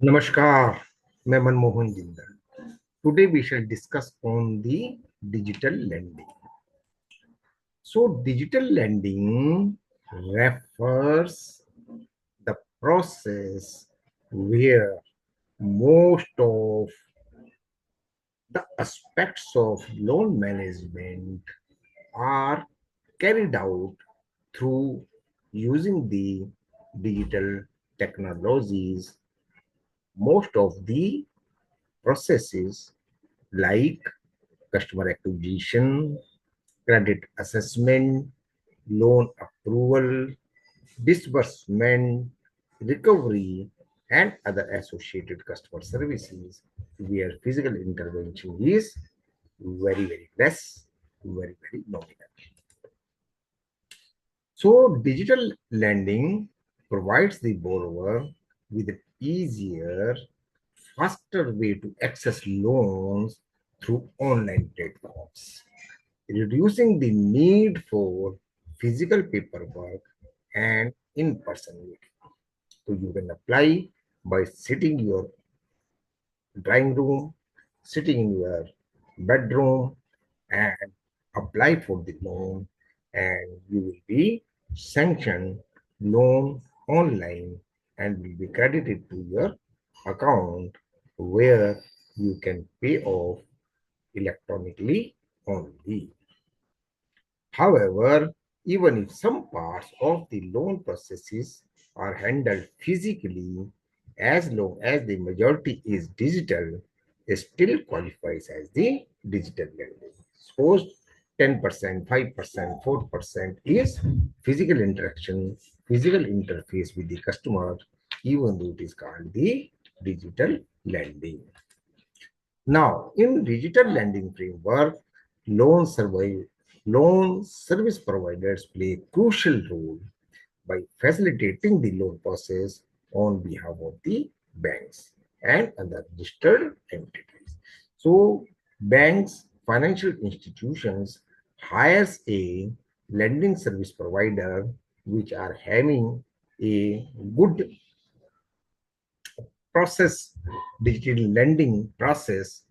Namaskar, मैं Manmohan Jindal. Today we shall discuss on the digital lending. So digital lending refers the process where most of the aspects of loan management are carried out through using the digital technologies. Most of the processes like customer acquisition, credit assessment, loan approval, disbursement, recovery, and other associated customer services where physical intervention is very less, very nominal. So, digital lending provides the borrower with an easier, faster way to access loans through online platforms, reducing the need for physical paperwork and in-person meeting. So you can apply by sitting in your drawing room, sitting in your bedroom, and apply for the loan, and you will be sanctioned loan online and will be credited to your account where you can pay off electronically only. However, even if some parts of the loan processes are handled physically, as long as the majority is digital, it still qualifies as the digital lending. Suppose 10%, 5%, 4% is physical interaction, physical interface with the customer, even though it is called the digital lending. Now, in digital lending framework, loan survey, loan service providers play a crucial role by facilitating the loan process on behalf of the banks and other registered entities. So, banks, financial institutions hires a lending service provider which are having a good process, digital lending process,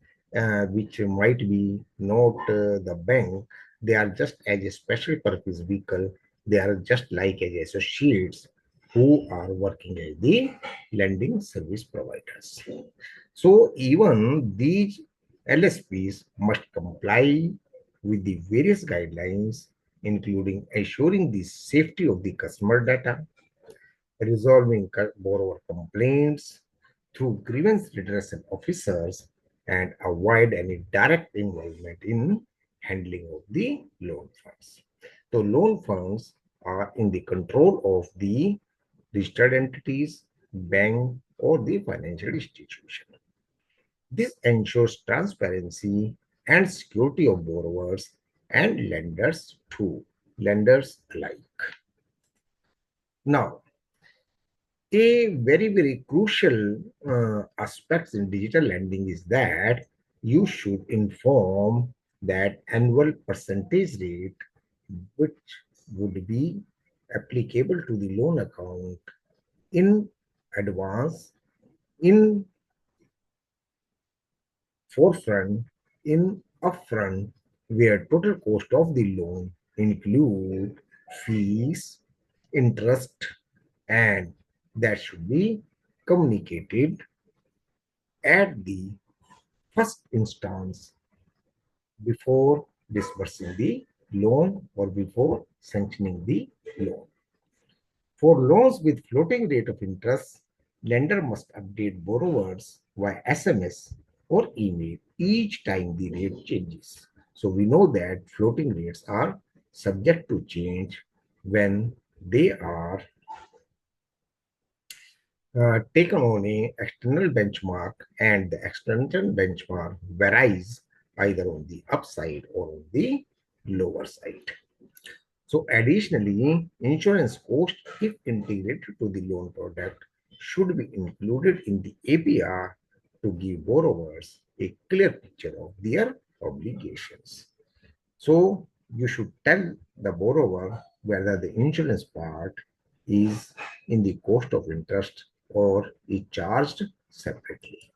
which might be not the bank. They are just as a special purpose vehicle. They are just like as associates who are working as the lending service providers. So even these LSPs must comply with the various guidelines, including ensuring the safety of the customer data, resolving borrower complaints through grievance redressal officers, and avoid any direct involvement in handling of the loan funds. So loan funds are in the control of the registered entities, bank, or the financial institution. This ensures transparency and security of borrowers and lenders too, lenders alike. Now, a very crucial aspects in digital lending is that you should inform that annual percentage rate which would be applicable to the loan account in advance, in forefront, in upfront, where total cost of the loan include fees, interest, and that should be communicated at the first instance before disbursing the loan or before sanctioning the loan. For loans with floating rate of interest, lender must update borrowers via SMS or email each time the rate changes. So we know that floating rates are subject to change when they are taken on a external benchmark, and the external benchmark varies either on the upside or on the lower side. So additionally, insurance cost, if integrated to the loan product, should be included in the APR to give borrowers a clear picture of their obligations. So you should tell the borrower whether the insurance part is in the cost of interest or is charged separately.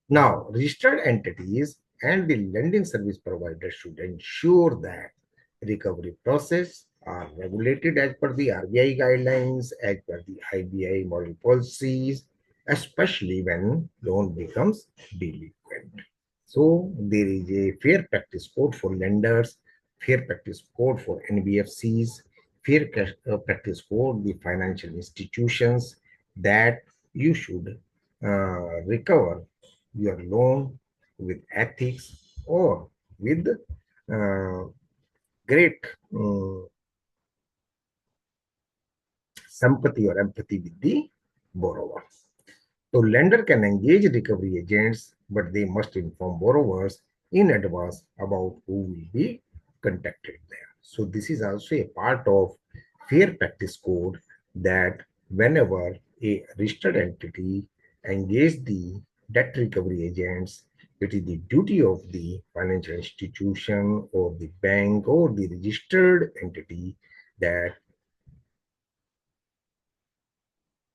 Now, registered entities and the lending service provider should ensure that recovery process are regulated as per the RBI guidelines, as per the IBI model policies, especially when loan becomes delinquent. So there is a fair practice code for lenders, fair practice code for NBFCs, practice code the financial institutions that you should recover your loan with ethics or with uh, great uh, sympathy or empathy with the borrower. So lender can engage recovery agents, but they must inform borrowers in advance about who will be contacted there. So this is also a part of fair practice code that whenever a registered entity engage the debt recovery agents, it is the duty of the financial institution or the bank or the registered entity that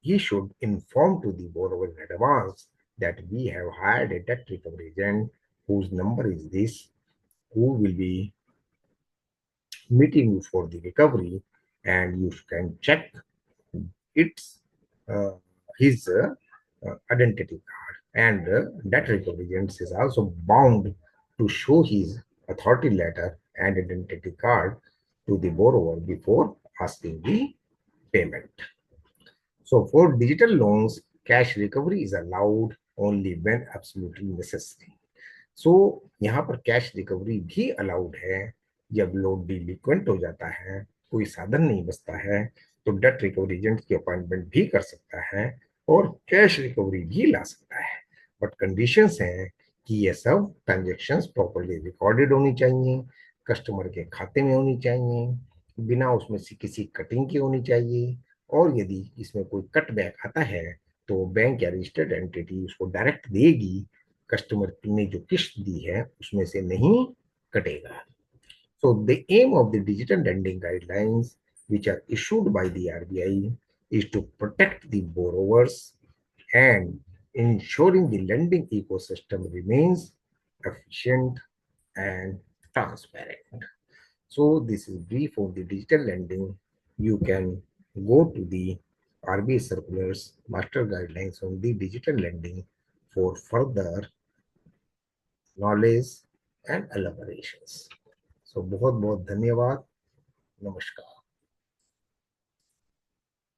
he should inform to the borrower in advance that we have hired a debt recovery agent whose number is this, who will be meeting you for the recovery, and you can check its uh, his identity card. And debt recovery agent is also bound to show his authority letter and identity card to the borrower before asking the payment. So for digital loans, cash recovery is allowed only when absolutely necessary. सो यहाँ पर cash recovery भी allowed है जब loan delinquent हो जाता है, कोई साधन नहीं बचता है, तो डेट रिकवरी एजेंट की अपॉइंटमेंट भी कर सकता है और कैश रिकवरी भी ला सकता है। बट कंडीशंस हैं कि ये सब ट्रांजेक्शन्स प्रॉपरली रिकॉर्डेड होनी चाहिए, कस्टमर के खाते में होनी चाहिए, बिना उसमें से किसी कटिंग की होनी चाहिए, और यदि इसमें कोई कट बैक आता है तो बैंक या रजिस्टर्ड एंटिटी उसको डायरेक्ट देगी, कस्टमर ने जो किस्त दी है उसमें से नहीं कटेगा। So the aim of the digital lending guidelines, which are issued by the RBI, is to protect the borrowers and ensuring the lending ecosystem remains efficient and transparent. So this is brief of the digital lending. You can go to the RBI circulars, master guidelines on the digital lending for further knowledge and elaborations. So बहुत बहुत धन्यवाद, नमस्कार।